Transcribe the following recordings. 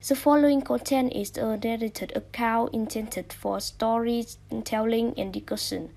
The following content is a narrated account intended for storytelling and discussion.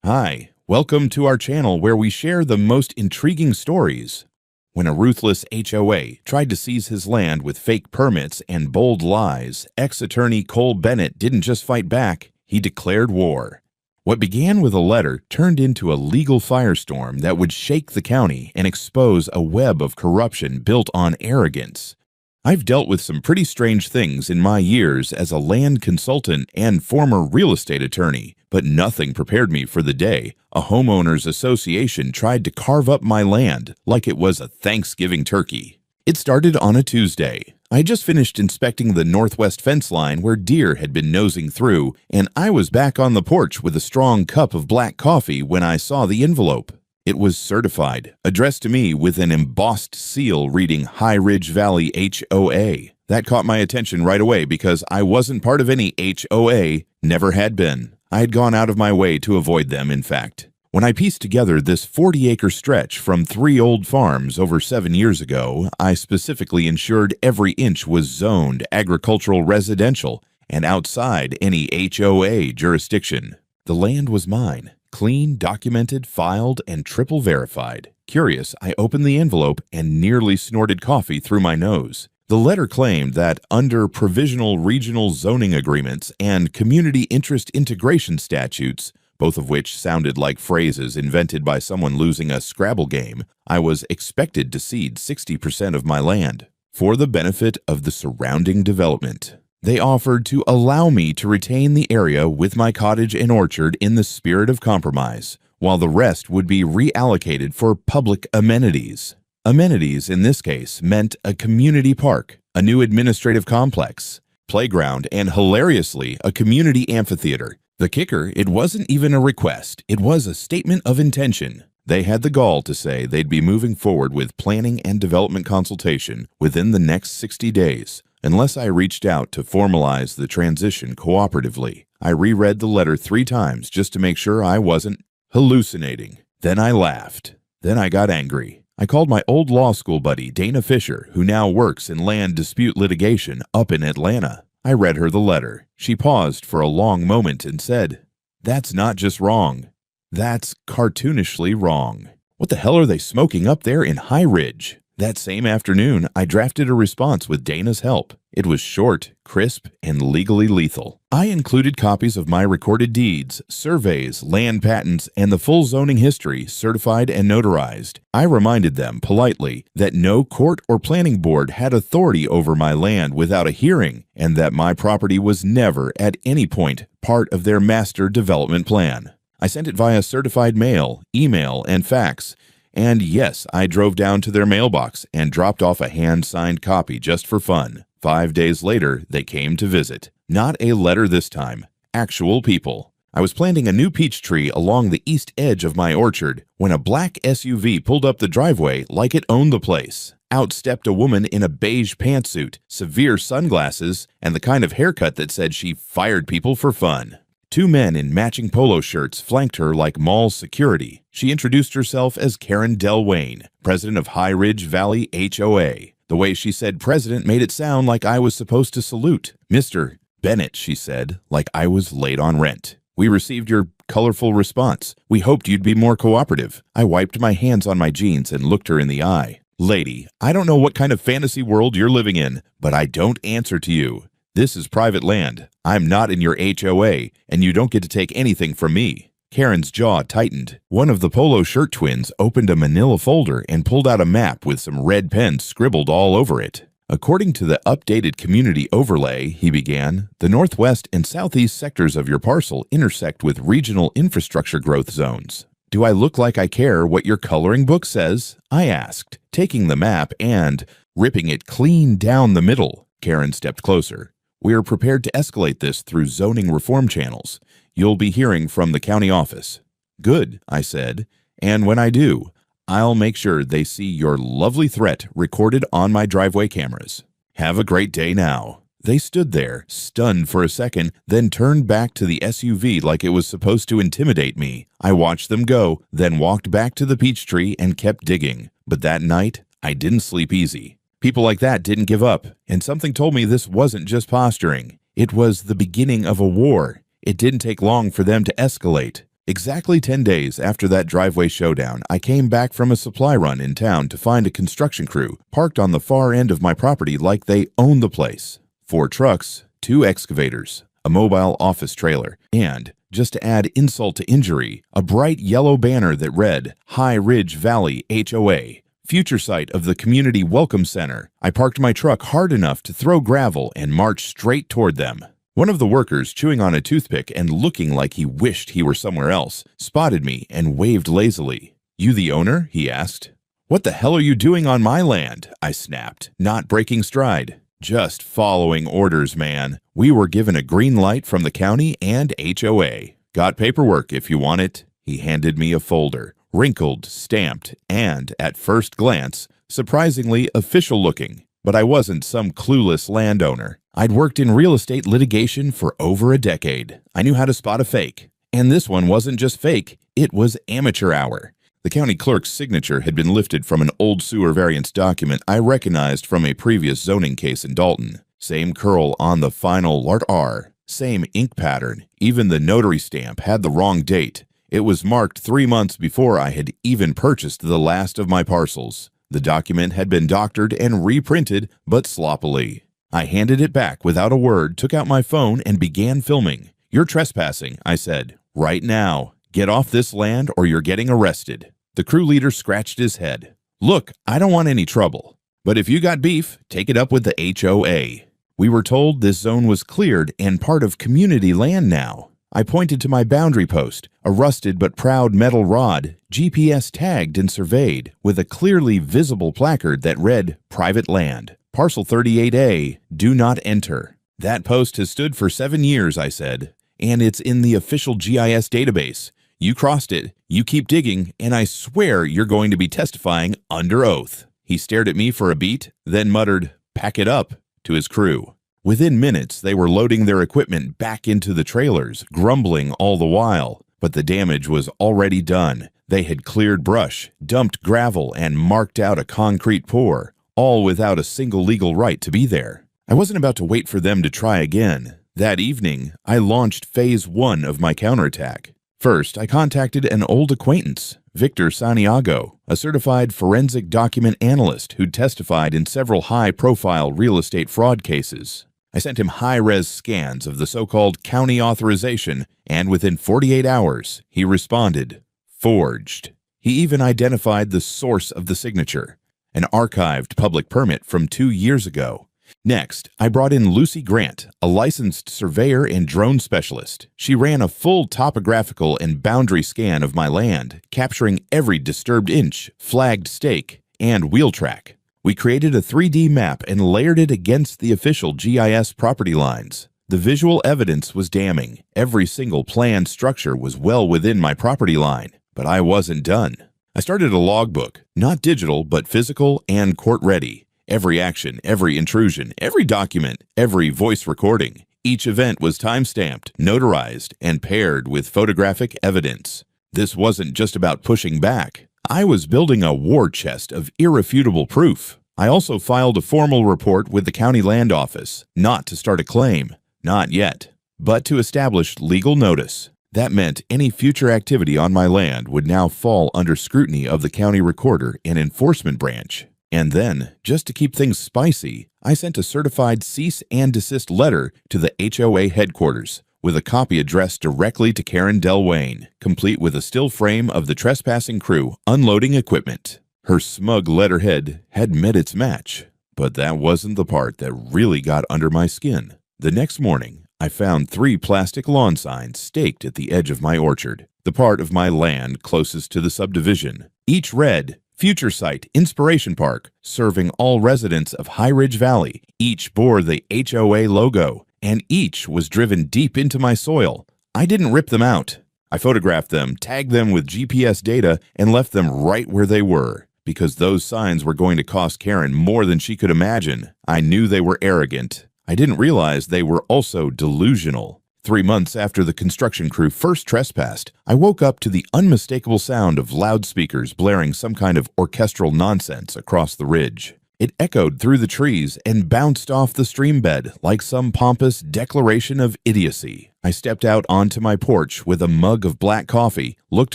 Hi, welcome to our channel where we share the most intriguing stories. When a ruthless HOA tried to seize his land with fake permits and bold lies, ex-attorney Cole Bennett didn't just fight back, he declared war. What began with a letter turned into a legal firestorm that would shake the county and expose a web of corruption built on arrogance. I've dealt with some pretty strange things in my years as a land consultant and former real estate attorney, but nothing prepared me for the day a homeowners association tried to carve up my land like it was a Thanksgiving turkey. It started on a Tuesday. I just finished inspecting the northwest fence line where deer had been nosing through, and I was back on the porch with a strong cup of black coffee when I saw the envelope. It was certified, addressed to me with an embossed seal reading High Ridge Valley HOA. That caught my attention right away because I wasn't part of any HOA, never had been. I had gone out of my way to avoid them, in fact. When I pieced together this 40-acre stretch from 3 old farms over 7 years ago, I specifically ensured every inch was zoned agricultural residential and outside any HOA jurisdiction. The land was mine. Clean, documented, filed, and triple verified. Curious, I opened the envelope and nearly snorted coffee through my nose. The letter claimed that under provisional regional zoning agreements and community interest integration statutes, both of which sounded like phrases invented by someone losing a Scrabble game, I was expected to cede 60% of my land for the benefit of the surrounding development. They offered to allow me to retain the area with my cottage and orchard in the spirit of compromise, while the rest would be reallocated for public amenities. Amenities in this case meant a community park, a new administrative complex, playground, and hilariously, a community amphitheater. The kicker, it wasn't even a request, it was a statement of intention. They had the gall to say they'd be moving forward with planning and development consultation within the next 60 days. Unless I reached out to formalize the transition cooperatively. I reread the letter 3 times just to make sure I wasn't hallucinating. Then I laughed. Then I got angry. I called my old law school buddy, Dana Fisher, who now works in land dispute litigation up in Atlanta. I read her the letter. She paused for a long moment and said, "That's not just wrong. That's cartoonishly wrong. What the hell are they smoking up there in High Ridge?" That same afternoon, I drafted a response with Dana's help. It was short, crisp, and legally lethal. I included copies of my recorded deeds, surveys, land patents, and the full zoning history, certified and notarized. I reminded them politely that no court or planning board had authority over my land without a hearing, and that my property was never, at any point, part of their master development plan. I sent it via certified mail, email, and fax. And yes, I drove down to their mailbox and dropped off a hand-signed copy just for fun. 5 days later, they came to visit. Not a letter this time. Actual people. I was planting a new peach tree along the east edge of my orchard when a black SUV pulled up the driveway like it owned the place. Out stepped a woman in a beige pantsuit, severe sunglasses, and the kind of haircut that said she fired people for fun. 2 men in matching polo shirts flanked her like mall security. She introduced herself as Karen Delwayne, president of High Ridge Valley HOA. The way she said president made it sound like I was supposed to salute. "Mr. Bennett," she said, like I was late on rent. "We received your colorful response. We hoped you'd be more cooperative." I wiped my hands on my jeans and looked her in the eye. "Lady, I don't know what kind of fantasy world you're living in, but I don't answer to you. This is private land. I'm not in your HOA, and you don't get to take anything from me." Karen's jaw tightened. One of the polo shirt twins opened a manila folder and pulled out a map with some red pens scribbled all over it. "According to the updated community overlay," he began, "the northwest and southeast sectors of your parcel intersect with regional infrastructure growth zones." "Do I look like I care what your coloring book says?" I asked, taking the map and ripping it clean down the middle. Karen stepped closer. "We are prepared to escalate this through zoning reform channels. You'll be hearing from the county office." "Good," I said, "and when I do, I'll make sure they see your lovely threat recorded on my driveway cameras. Have a great day now." They stood there, stunned for a second, then turned back to the SUV like it was supposed to intimidate me. I watched them go, then walked back to the peach tree and kept digging. But that night, I didn't sleep easy. People like that didn't give up, and something told me this wasn't just posturing. It was the beginning of a war. It didn't take long for them to escalate. Exactly 10 days after that driveway showdown, I came back from a supply run in town to find a construction crew parked on the far end of my property like they owned the place. 4 trucks, 2 excavators, a mobile office trailer, and, just to add insult to injury, a bright yellow banner that read, High Ridge Valley HOA, future site of the Community Welcome Center. I parked my truck hard enough to throw gravel and marched straight toward them. One of the workers, chewing on a toothpick and looking like he wished he were somewhere else, spotted me and waved lazily. "You the owner?" he asked. "What the hell are you doing on my land?" I snapped, not breaking stride. "Just following orders, man. We were given a green light from the county and HOA. Got paperwork if you want it." He handed me a folder, wrinkled, stamped, and, at first glance, surprisingly official looking. But I wasn't some clueless landowner. I'd worked in real estate litigation for over a decade. I knew how to spot a fake. And this one wasn't just fake, it was amateur hour. The county clerk's signature had been lifted from an old sewer variance document I recognized from a previous zoning case in Dalton. Same curl on the final R, same ink pattern. Even the notary stamp had the wrong date. It was marked 3 months before I had even purchased the last of my parcels. The document had been doctored and reprinted, but sloppily. I handed it back without a word, took out my phone, and began filming. "You're trespassing," I said. "Right now. Get off this land or you're getting arrested." The crew leader scratched his head. "Look, I don't want any trouble. But if you got beef, take it up with the HOA." We were told this zone was cleared and part of community land now. I pointed to my boundary post, a rusted but proud metal rod, GPS tagged and surveyed, with a clearly visible placard that read, "Private Land. Parcel 38A, do not enter." "That post has stood for 7 years," I said, "and it's in the official GIS database. You crossed it, you keep digging, and I swear you're going to be testifying under oath." He stared at me for a beat, then muttered, "Pack it up," to his crew. Within minutes, they were loading their equipment back into the trailers, grumbling all the while. But the damage was already done. They had cleared brush, dumped gravel, and marked out a concrete pour, all without a single legal right to be there. I wasn't about to wait for them to try again. That evening, I launched phase 1 of my counterattack. First, I contacted an old acquaintance, Victor Santiago, a certified forensic document analyst who'd testified in several high-profile real estate fraud cases. I sent him high-res scans of the so-called county authorization, and within 48 hours, he responded, "Forged." He even identified the source of the signature, an archived public permit from 2 years ago. Next, I brought in Lucy Grant, a licensed surveyor and drone specialist. She ran a full topographical and boundary scan of my land, capturing every disturbed inch, flagged stake, and wheel track. We created a 3D map and layered it against the official GIS property lines. The visual evidence was damning. Every single planned structure was well within my property line, but I wasn't done. I started a logbook, not digital, but physical and court-ready. Every action, every intrusion, every document, every voice recording. Each event was time-stamped, notarized, and paired with photographic evidence. This wasn't just about pushing back. I was building a war chest of irrefutable proof. I also filed a formal report with the county land office, not to start a claim, not yet, but to establish legal notice. That meant any future activity on my land would now fall under scrutiny of the county recorder and enforcement branch. And then, just to keep things spicy, I sent a certified cease and desist letter to the HOA headquarters, with a copy addressed directly to Karen Delwayne, complete with a still frame of the trespassing crew unloading equipment. Her smug letterhead had met its match, but that wasn't the part that really got under my skin. The next morning, I found 3 plastic lawn signs staked at the edge of my orchard, the part of my land closest to the subdivision. Each read, "Future Site, Inspiration Park, serving all residents of High Ridge Valley." Each bore the HOA logo, and each was driven deep into my soil. I didn't rip them out. I photographed them, tagged them with GPS data, and left them right where they were, because those signs were going to cost Karen more than she could imagine. I knew they were arrogant. I didn't realize they were also delusional. 3 months after the construction crew first trespassed, I woke up to the unmistakable sound of loudspeakers blaring some kind of orchestral nonsense across the ridge. It echoed through the trees and bounced off the stream bed like some pompous declaration of idiocy. I stepped out onto my porch with a mug of black coffee, looked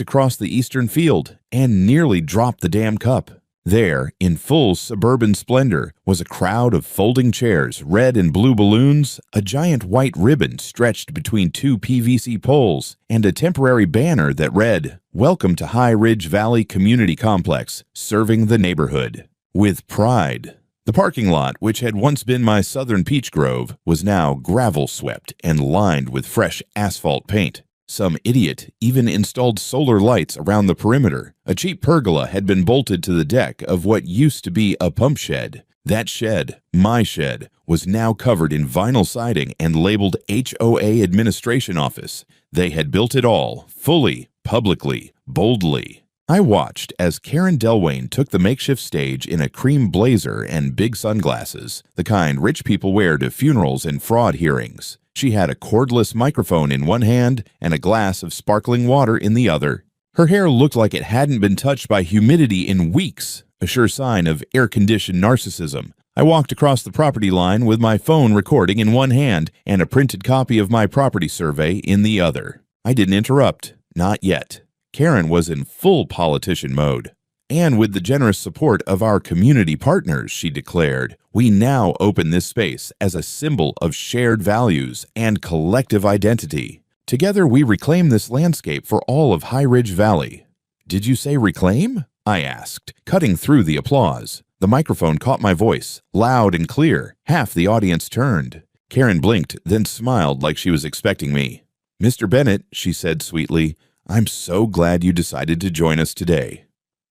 across the eastern field, and nearly dropped the damn cup. There, in full suburban splendor, was a crowd of folding chairs, red and blue balloons, a giant white ribbon stretched between two PVC poles, and a temporary banner that read, "Welcome to High Ridge Valley Community Complex, serving the neighborhood with pride." The parking lot, which had once been my southern peach grove, was now gravel-swept and lined with fresh asphalt paint. Some idiot even installed solar lights around the perimeter. A cheap pergola had been bolted to the deck of what used to be a pump shed. That shed, my shed, was now covered in vinyl siding and labeled HOA Administration Office. They had built it all, fully, publicly, boldly. I watched as Karen Delwayne took the makeshift stage in a cream blazer and big sunglasses, the kind rich people wear to funerals and fraud hearings. She had a cordless microphone in one hand and a glass of sparkling water in the other. Her hair looked like it hadn't been touched by humidity in weeks, a sure sign of air-conditioned narcissism. I walked across the property line with my phone recording in one hand and a printed copy of my property survey in the other. I didn't interrupt, not yet. Karen was in full politician mode. And with the generous support of our community partners, she declared, we now open this space as a symbol of shared values and collective identity. Together, we reclaim this landscape for all of High Ridge Valley. Did you say reclaim? I asked, cutting through the applause. The microphone caught my voice, loud and clear. Half the audience turned. Karen blinked, then smiled like she was expecting me. Mr. Bennett, she said sweetly, I'm so glad you decided to join us today.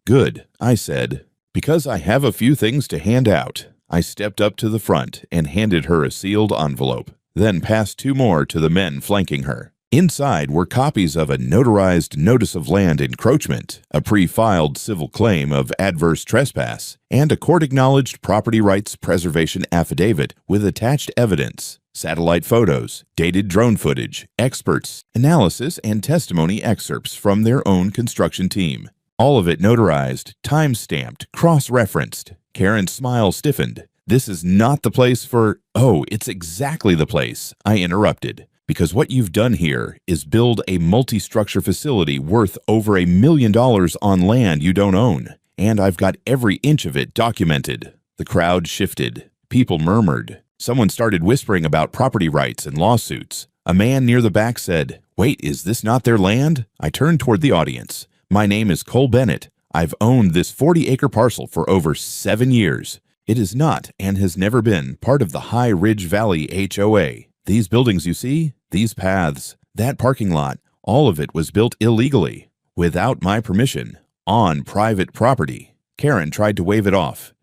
Good, I said, because I have a few things to hand out. I stepped up to the front and handed her a sealed envelope, then passed two more to the men flanking her. Inside were copies of a notarized notice of land encroachment, a pre-filed civil claim of adverse trespass, and a court-acknowledged property rights preservation affidavit with attached evidence, satellite photos, dated drone footage, experts, analysis, and testimony excerpts from their own construction team. All of it notarized, time-stamped, cross-referenced. Karen's smile stiffened. This is not the place for— Oh, it's exactly the place, I interrupted. Because what you've done here is build a multi-structure facility worth over $1 million on land you don't own. And I've got every inch of it documented. The crowd shifted. People murmured. Someone started whispering about property rights and lawsuits. A man near the back said, Wait, is this not their land? I turned toward the audience. My name is Cole Bennett. I've owned this 40-acre parcel for over 7 years. It is not and has never been part of the High Ridge Valley HOA. These buildings you see, these paths, that parking lot, all of it was built illegally, without my permission, on private property. Karen tried to wave it off.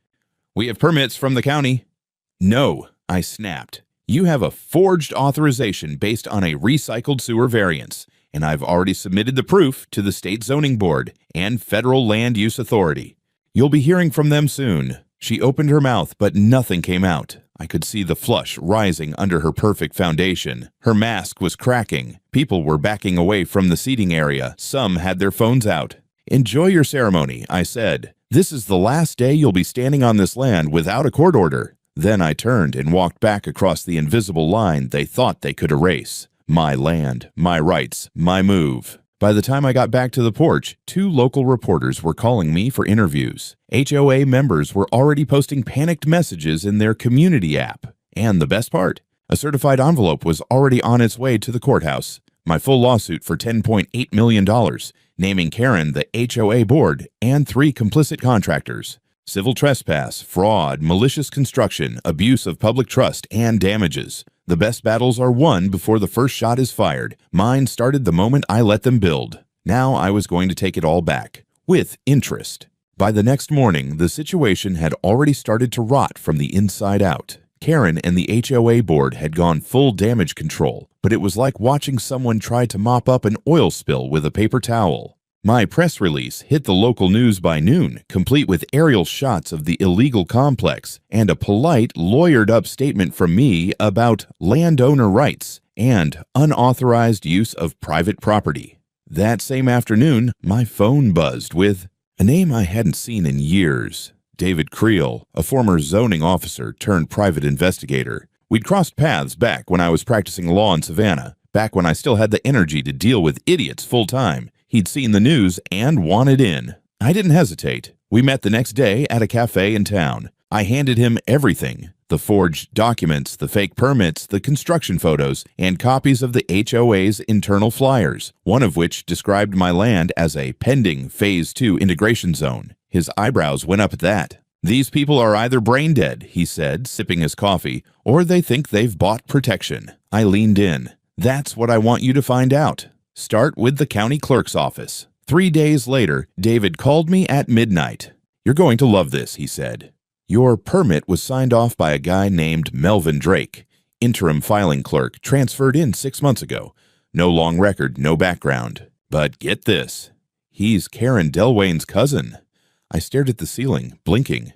We have permits from the county. No, I snapped. You have a forged authorization based on a recycled sewer variance, and I've already submitted the proof to the State Zoning Board and Federal Land Use Authority. You'll be hearing from them soon. She opened her mouth, but nothing came out. I could see the flush rising under her perfect foundation. Her mask was cracking. People were backing away from the seating area. Some had their phones out. Enjoy your ceremony, I said. This is the last day you'll be standing on this land without a court order. Then I turned and walked back across the invisible line they thought they could erase. My land, my rights, my move. By the time I got back to the porch, 2 local reporters were calling me for interviews. HOA members were already posting panicked messages in their community app. And the best part, a certified envelope was already on its way to the courthouse. My full lawsuit for $10.8 million, naming Karen the HOA board and 3 complicit contractors. Civil trespass, fraud, malicious construction, abuse of public trust, and damages. The best battles are won before the first shot is fired. Mine started the moment I let them build. Now I was going to take it all back, with interest. By the next morning, the situation had already started to rot from the inside out. Karen and the HOA board had gone full damage control, but it was like watching someone try to mop up an oil spill with a paper towel. My press release hit the local news by noon, complete with aerial shots of the illegal complex and a polite, lawyered-up statement from me about landowner rights and unauthorized use of private property. That same afternoon, my phone buzzed with a name I hadn't seen in years. David Creel, a former zoning officer turned private investigator. We'd crossed paths back when I was practicing law in Savannah, back when I still had the energy to deal with idiots full-time. He'd seen the news and wanted in. I didn't hesitate. We met the next day at a cafe in town. I handed him everything: the forged documents, the fake permits, the construction photos, and copies of the HOA's internal flyers, one of which described my land as a pending Phase 2 integration zone. His eyebrows went up at that. "These people are either brain dead," he said, sipping his coffee, "or they think they've bought protection." I leaned in. "That's what I want you to find out. Start with the county clerk's office." 3 days later, David called me at midnight. "You're going to love this," he said. "Your permit was signed off by a guy named Melvin Drake, interim filing clerk, transferred in 6 months ago. No long record, no background. But get this, he's Karen Delwayne's cousin." I stared at the ceiling, blinking.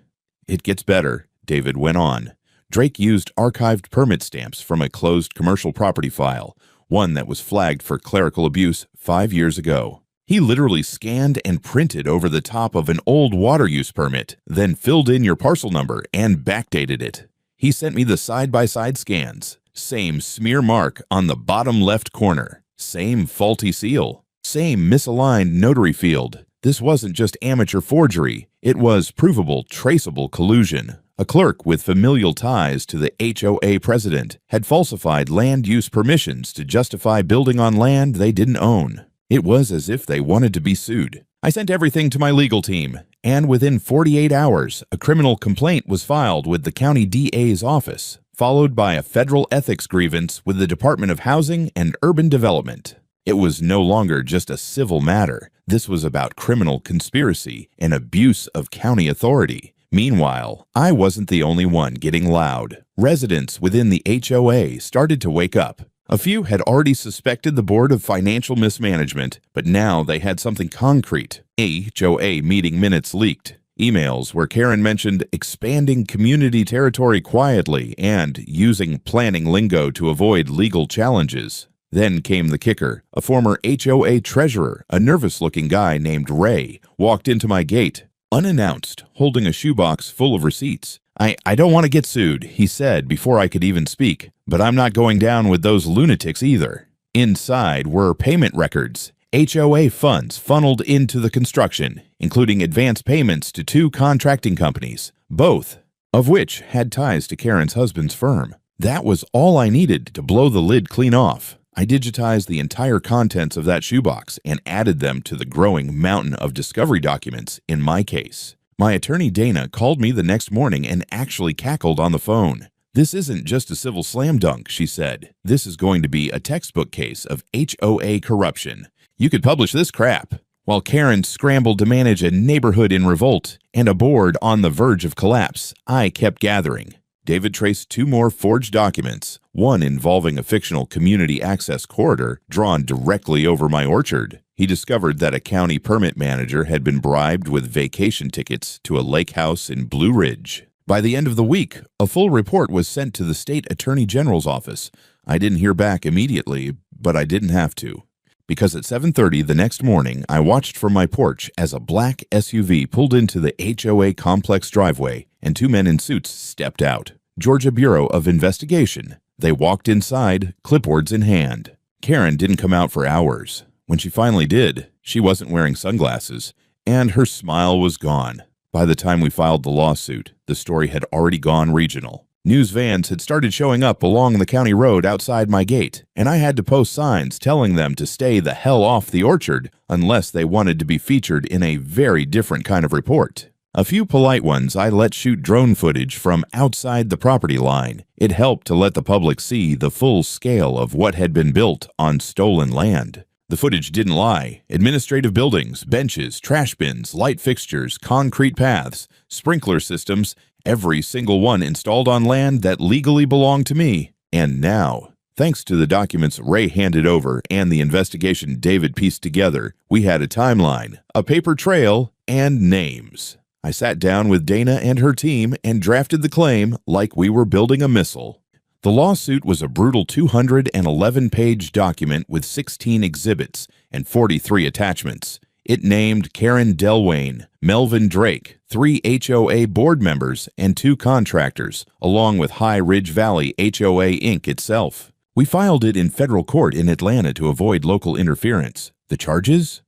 "It gets better," David went on. "Drake used archived permit stamps from a closed commercial property file, one that was flagged for clerical abuse 5 years ago. He literally scanned and printed over the top of an old water use permit, then filled in your parcel number and backdated it. He sent me the side-by-side scans. Same smear mark on the bottom left corner. Same faulty seal. Same misaligned notary field. This wasn't just amateur forgery. It was provable, traceable collusion. A clerk with familial ties to the HOA president had falsified land use permissions to justify building on land they didn't own. It was as if they wanted to be sued. I sent everything to my legal team, and within 48 hours, a criminal complaint was filed with the county DA's office, followed by a federal ethics grievance with the Department of Housing and Urban Development. It was no longer just a civil matter. This was about criminal conspiracy and abuse of county authority. Meanwhile, I wasn't the only one getting loud. Residents within the HOA started to wake up. A few had already suspected the Board of Financial Mismanagement, but now they had something concrete. HOA meeting minutes leaked. Emails where Karen mentioned expanding community territory quietly and using planning lingo to avoid legal challenges. Then came the kicker. A former HOA treasurer, a nervous-looking guy named Ray, walked into my gate, unannounced, holding a shoebox full of receipts. I don't want to get sued," he said before I could even speak, "but I'm not going down with those lunatics either." Inside were payment records, HOA funds funneled into the construction, including advance payments to 2 contracting companies, both of which had ties to Karen's husband's firm. That was all I needed to blow the lid clean off. I digitized the entire contents of that shoebox and added them to the growing mountain of discovery documents in my case. My attorney Dana called me the next morning and actually cackled on the phone. "This isn't just a civil slam dunk," she said. "This is going to be a textbook case of HOA corruption. You could publish this crap." While Karen scrambled to manage a neighborhood in revolt and a board on the verge of collapse, I kept gathering. David traced 2 more forged documents, one involving a fictional community access corridor drawn directly over my orchard. He discovered that a county permit manager had been bribed with vacation tickets to a lake house in Blue Ridge. By the end of the week, a full report was sent to the state attorney general's office. I didn't hear back immediately, but I didn't have to. Because at 7:30 the next morning, I watched from my porch as a black SUV pulled into the HOA complex driveway and 2 men in suits stepped out. Georgia Bureau of Investigation. They walked inside, clipboards in hand. Karen didn't come out for hours. When she finally did, she wasn't wearing sunglasses, and her smile was gone. By the time we filed the lawsuit, the story had already gone regional. News vans had started showing up along the county road outside my gate, and I had to post signs telling them to stay the hell off the orchard unless they wanted to be featured in a very different kind of report. A few polite ones I let shoot drone footage from outside the property line. It helped to let the public see the full scale of what had been built on stolen land. The footage didn't lie. Administrative buildings, benches, trash bins, light fixtures, concrete paths, sprinkler systems, every single one installed on land that legally belonged to me. And now, thanks to the documents Ray handed over and the investigation David pieced together, we had a timeline, a paper trail, and names. I sat down with Dana and her team and drafted the claim like we were building a missile. The lawsuit was a brutal 211-page document with 16 exhibits and 43 attachments. It named Karen Delwayne, Melvin Drake, 3 HOA board members, and 2 contractors, along with High Ridge Valley HOA Inc. itself. We filed it in federal court in Atlanta to avoid local interference. The charges?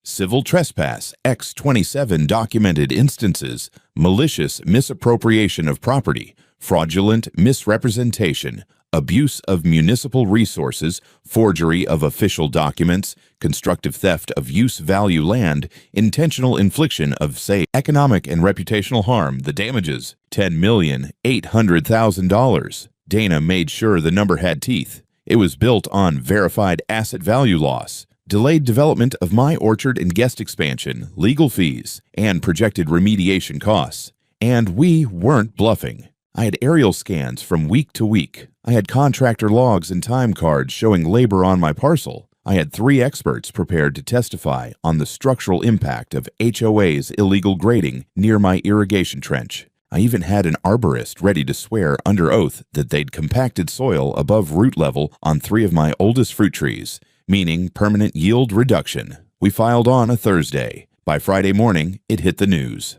Civil trespass, X27 documented instances, malicious misappropriation of property, fraudulent misrepresentation, abuse of municipal resources, forgery of official documents, constructive theft of use value land, intentional infliction of, say, economic and reputational harm. The damages, $10,800,000. Dana made sure the number had teeth. It was built on verified asset value loss, delayed development of my orchard and guest expansion, legal fees, and projected remediation costs. And we weren't bluffing. I had aerial scans from week to week. I had contractor logs and time cards showing labor on my parcel. I had 3 experts prepared to testify on the structural impact of HOA's illegal grading near my irrigation trench. I even had an arborist ready to swear under oath that they'd compacted soil above root level on 3 of my oldest fruit trees, meaning permanent yield reduction. We filed on a Thursday. By Friday morning, it hit the news.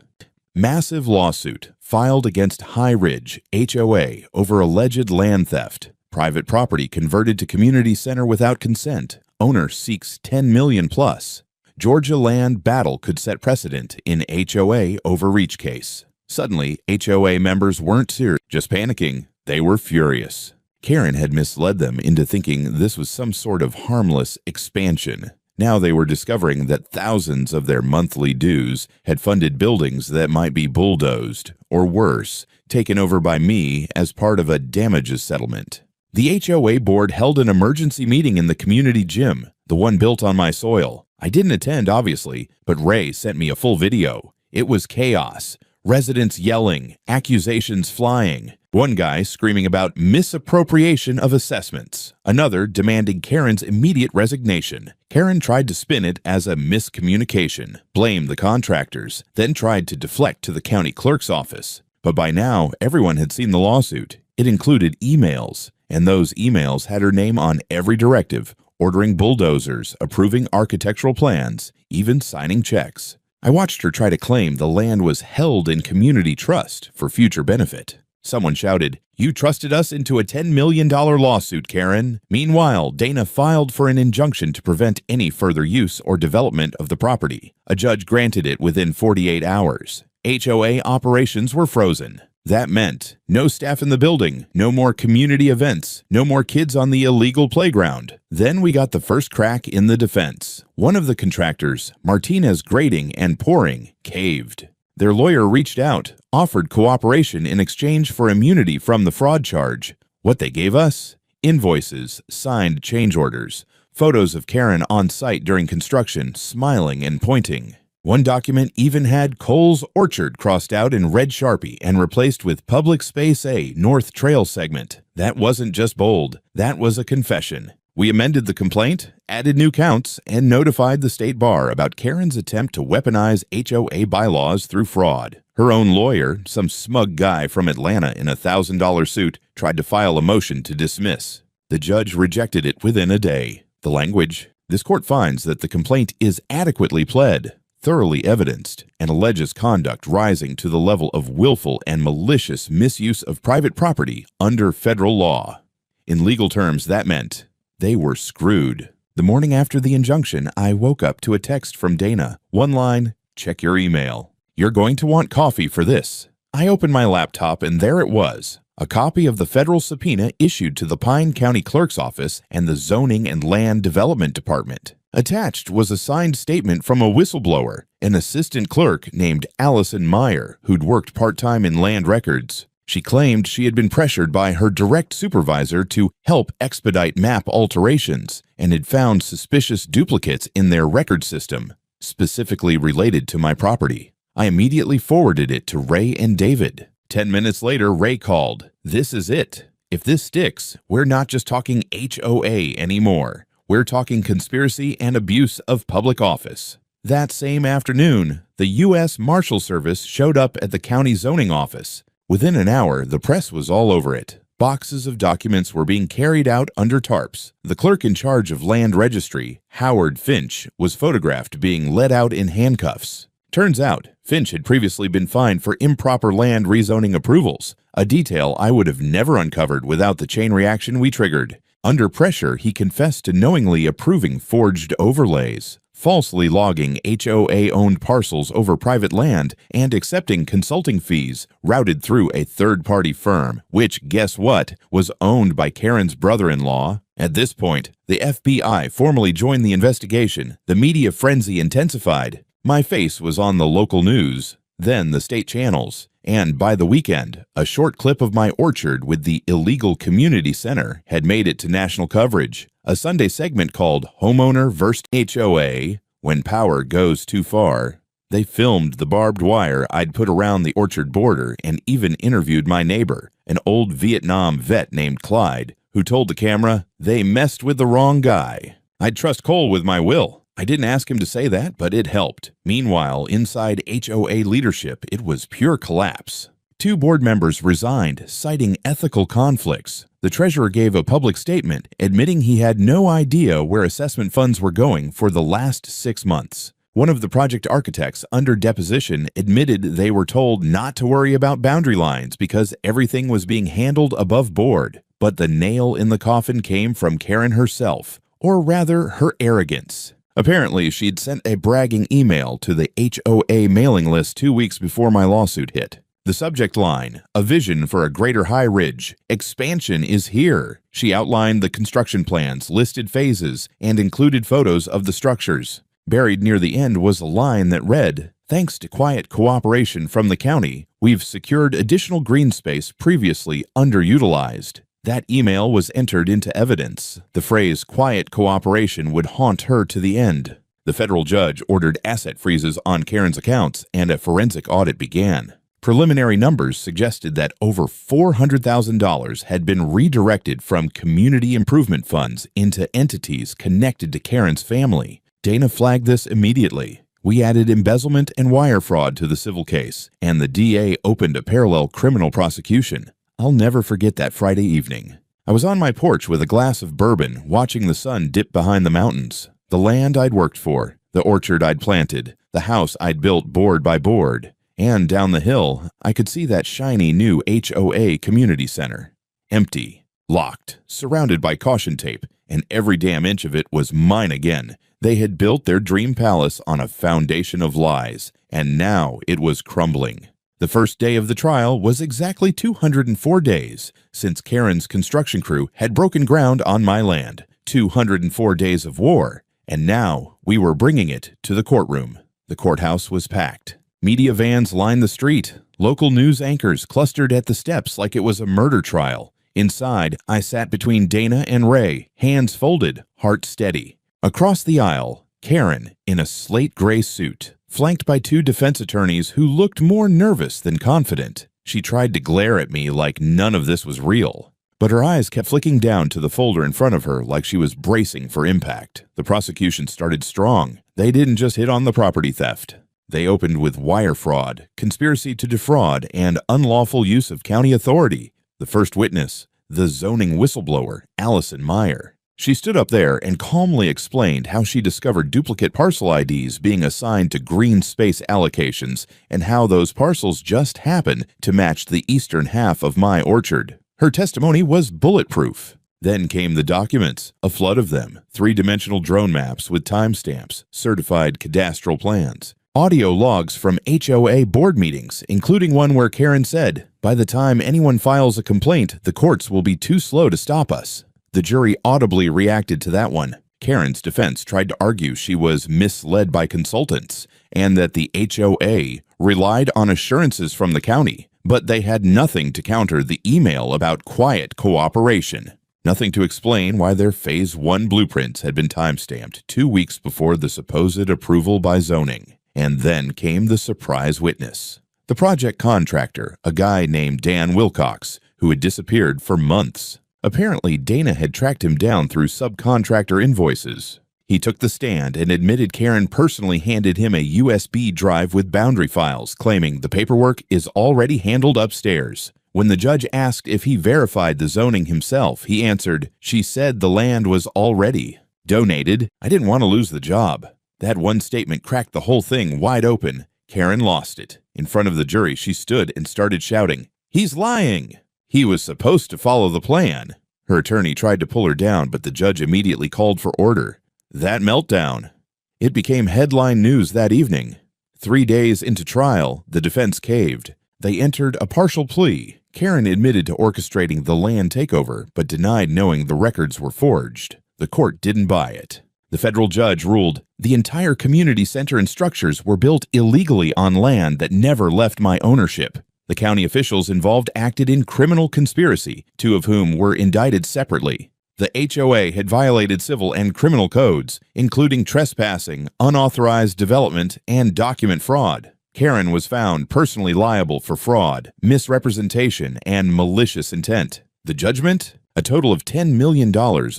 Massive lawsuit filed against High Ridge HOA over alleged land theft. Private property converted to community center without consent. Owner seeks $10 million plus. Georgia land battle could set precedent in HOA overreach case. Suddenly, HOA members weren't serious, just panicking. They were furious. Karen had misled them into thinking this was some sort of harmless expansion. Now they were discovering that thousands of their monthly dues had funded buildings that might be bulldozed, or worse, taken over by me as part of a damages settlement. The HOA board held an emergency meeting in the community gym, the one built on my soil. I didn't attend, obviously, but Ray sent me a full video. It was chaos. Residents yelling, accusations flying. One guy screaming about misappropriation of assessments. Another demanding Karen's immediate resignation. Karen tried to spin it as a miscommunication, blamed the contractors, then tried to deflect to the county clerk's office. But by now, everyone had seen the lawsuit. It included emails, and those emails had her name on every directive, ordering bulldozers, approving architectural plans, even signing checks. I watched her try to claim the land was held in community trust for future benefit. Someone shouted, "You trusted us into a $10 million lawsuit, Karen." Meanwhile, Dana filed for an injunction to prevent any further use or development of the property. A judge granted it within 48 hours. HOA operations were frozen. That meant no staff in the building, no more community events, no more kids on the illegal playground. Then we got the first crack in the defense. One of the contractors, Martinez Grading and Pouring, caved. Their lawyer reached out, offered cooperation in exchange for immunity from the fraud charge. What they gave us? Invoices, signed change orders, photos of Karen on site during construction, smiling and pointing. One document even had Cole's Orchard crossed out in red Sharpie and replaced with Public Space A North Trail segment. That wasn't just bold, that was a confession. We amended the complaint, added new counts, and notified the state bar about Karen's attempt to weaponize HOA bylaws through fraud. Her own lawyer, some smug guy from Atlanta in a $1,000 suit, tried to file a motion to dismiss. The judge rejected it within a day. The language: this court finds that the complaint is adequately pled, thoroughly evidenced, and alleges conduct rising to the level of willful and malicious misuse of private property under federal law. In legal terms, that meant they were screwed. The morning after the injunction, I woke up to a text from Dana. One line, "Check your email. You're going to want coffee for this." I opened my laptop and there it was, a copy of the federal subpoena issued to the Pine County Clerk's Office and the Zoning and Land Development Department. Attached was a signed statement from a whistleblower, an assistant clerk named Allison Meyer, who'd worked part-time in land records. She claimed she had been pressured by her direct supervisor to help expedite map alterations and had found suspicious duplicates in their record system, specifically related to my property. I immediately forwarded it to Ray and David. 10 minutes later, Ray called. "This is it. If this sticks, we're not just talking HOA anymore. We're talking conspiracy and abuse of public office." That same afternoon, the U.S. Marshal Service showed up at the county zoning office. Within an hour, the press was all over it. Boxes of documents were being carried out under tarps. The clerk in charge of land registry, Howard Finch, was photographed being led out in handcuffs. Turns out, Finch had previously been fined for improper land rezoning approvals, a detail I would have never uncovered without the chain reaction we triggered. Under pressure, he confessed to knowingly approving forged overlays, falsely logging HOA-owned parcels over private land, and accepting consulting fees routed through a third-party firm, which, guess what, was owned by Karen's brother-in-law. At this point, the FBI formally joined the investigation. The media frenzy intensified. My face was on the local news, then the state channels, and by the weekend, a short clip of my orchard with the illegal community center had made it to national coverage. A Sunday segment called Homeowner vs. HOA, When Power Goes Too Far. They filmed the barbed wire I'd put around the orchard border and even interviewed my neighbor, an old Vietnam vet named Clyde, who told the camera, "They messed with the wrong guy." I'd trust Cole with my will. I didn't ask him to say that, but it helped. Meanwhile, inside HOA leadership, it was pure collapse. 2 board members resigned, citing ethical conflicts. The treasurer gave a public statement admitting he had no idea where assessment funds were going for the last 6 months. One of the project architects under deposition admitted they were told not to worry about boundary lines because everything was being handled above board. But the nail in the coffin came from Karen herself, or rather her arrogance. Apparently, she'd sent a bragging email to the HOA mailing list 2 weeks before my lawsuit hit. The subject line, "A vision for a greater High Ridge. Expansion is here." She outlined the construction plans, listed phases, and included photos of the structures. Buried near the end was a line that read, "Thanks to quiet cooperation from the county, we've secured additional green space previously underutilized." That email was entered into evidence. The phrase "quiet cooperation" would haunt her to the end. The federal judge ordered asset freezes on Karen's accounts, and a forensic audit began. Preliminary numbers suggested that over $400,000 had been redirected from community improvement funds into entities connected to Karen's family. Dana flagged this immediately. We added embezzlement and wire fraud to the civil case, and the DA opened a parallel criminal prosecution. I'll never forget that Friday evening. I was on my porch with a glass of bourbon, watching the sun dip behind the mountains. The land I'd worked for, the orchard I'd planted, the house I'd built board by board. And down the hill, I could see that shiny new HOA community center. Empty, locked, surrounded by caution tape, and every damn inch of it was mine again. They had built their dream palace on a foundation of lies, and now it was crumbling. The first day of the trial was exactly 204 days since Karen's construction crew had broken ground on my land. 204 days of war, and now we were bringing it to the courtroom. The courthouse was packed. Media vans lined the street. Local news anchors clustered at the steps like it was a murder trial. Inside, I sat between Dana and Ray, hands folded, heart steady. Across the aisle, Karen, in a slate gray suit, flanked by 2 defense attorneys who looked more nervous than confident. She tried to glare at me like none of this was real, but her eyes kept flicking down to the folder in front of her like she was bracing for impact. The prosecution started strong. They didn't just hit on the property theft. They opened with wire fraud, conspiracy to defraud, and unlawful use of county authority. The first witness, the zoning whistleblower, Allison Meyer. She stood up there and calmly explained how she discovered duplicate parcel IDs being assigned to green space allocations and how those parcels just happened to match the eastern half of my orchard. Her testimony was bulletproof. Then came the documents, a flood of them, 3-dimensional drone maps with timestamps, certified cadastral plans, audio logs from HOA board meetings, including one where Karen said, "By the time anyone files a complaint, the courts will be too slow to stop us." The jury audibly reacted to that one. Karen's defense tried to argue she was misled by consultants and that the HOA relied on assurances from the county, but they had nothing to counter the email about quiet cooperation. Nothing to explain why their Phase 1 blueprints had been timestamped 2 weeks before the supposed approval by zoning. And then came the surprise witness. The project contractor, a guy named Dan Wilcox, who had disappeared for months. Apparently, Dana had tracked him down through subcontractor invoices. He took the stand and admitted Karen personally handed him a USB drive with boundary files, claiming the paperwork is already handled upstairs. When the judge asked if he verified the zoning himself, he answered, "She said the land was already donated. I didn't want to lose the job." That one statement cracked the whole thing wide open. Karen lost it. In front of the jury, she stood and started shouting, "He's lying! He was supposed to follow the plan." Her attorney tried to pull her down, but the judge immediately called for order. That meltdown. It became headline news that evening. 3 days into trial, the defense caved. They entered a partial plea. Karen admitted to orchestrating the land takeover, but denied knowing the records were forged. The court didn't buy it. The federal judge ruled, "The entire community center and structures were built illegally on land that never left my ownership." The county officials involved acted in criminal conspiracy, 2 of whom were indicted separately. The HOA had violated civil and criminal codes, including trespassing, unauthorized development, and document fraud. Karen was found personally liable for fraud, misrepresentation, and malicious intent. The judgment? A total of $10 million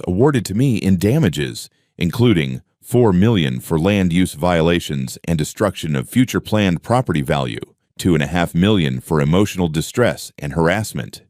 awarded to me in damages, including $4 million for land use violations and destruction of future planned property value, $2.5 million for emotional distress and harassment,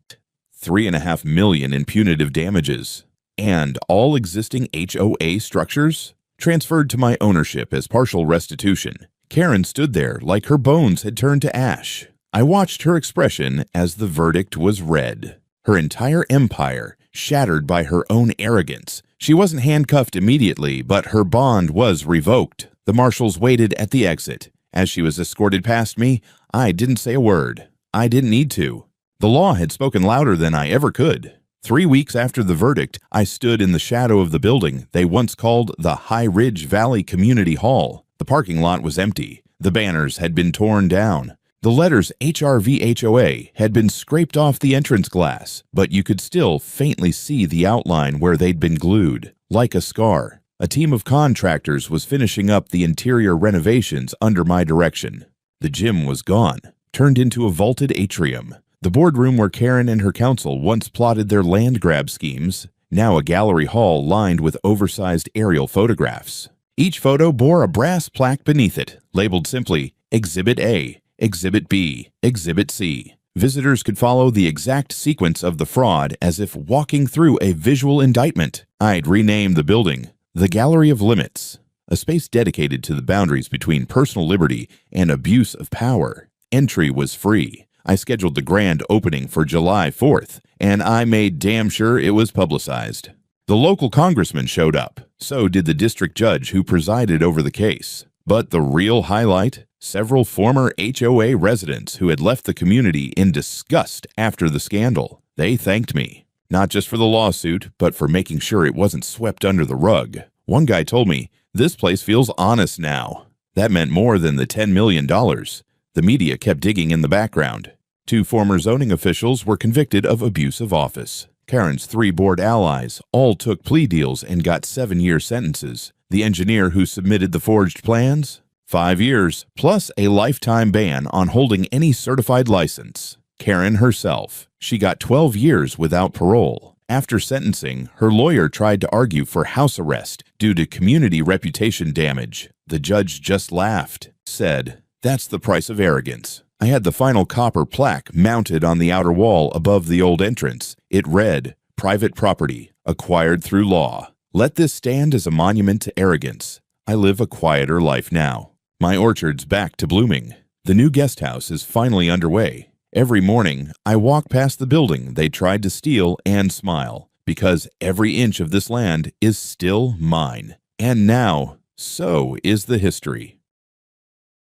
$3.5 million in punitive damages, and all existing HOA structures transferred to my ownership as partial restitution. Karen stood there like her bones had turned to ash. I watched her expression as the verdict was read. Her entire empire shattered by her own arrogance. She wasn't handcuffed immediately, but her bond was revoked. The marshals waited at the exit. As she was escorted past me, I didn't say a word. I didn't need to. The law had spoken louder than I ever could. 3 weeks after the verdict, I stood in the shadow of the building they once called the High Ridge Valley Community Hall. The parking lot was empty. The banners had been torn down. The letters HRVHOA had been scraped off the entrance glass, but you could still faintly see the outline where they'd been glued, like a scar. A team of contractors was finishing up the interior renovations under my direction. The gym was gone, turned into a vaulted atrium. The boardroom where Karen and her counsel once plotted their land grab schemes, now a gallery hall lined with oversized aerial photographs. Each photo bore a brass plaque beneath it, labeled simply Exhibit A, Exhibit B, Exhibit C. Visitors could follow the exact sequence of the fraud as if walking through a visual indictment. I'd renamed the building the Gallery of Limits, a space dedicated to the boundaries between personal liberty and abuse of power. Entry was free. I scheduled the grand opening for July 4th, and I made damn sure it was publicized. The local congressman showed up. So did the district judge who presided over the case. But the real highlight? Several former HOA residents who had left the community in disgust after the scandal. They thanked me, not just for the lawsuit, but for making sure it wasn't swept under the rug. One guy told me, "This place feels honest now." That meant more than the $10 million. The media kept digging in the background. 2 former zoning officials were convicted of abuse of office. Karen's 3 board allies all took plea deals and got 7-year sentences. The engineer who submitted the forged plans? 5 years, plus a lifetime ban on holding any certified license. Karen herself. She got 12 years without parole. After sentencing, her lawyer tried to argue for house arrest due to community reputation damage. The judge just laughed, said, "That's the price of arrogance." I had the final copper plaque mounted on the outer wall above the old entrance. It read, "Private property, acquired through law. Let this stand as a monument to arrogance. I live a quieter life now." My orchard's back to blooming. The new guest house is finally underway. Every morning, I walk past the building they tried to steal and smile, because every inch of this land is still mine. And now, so is the history.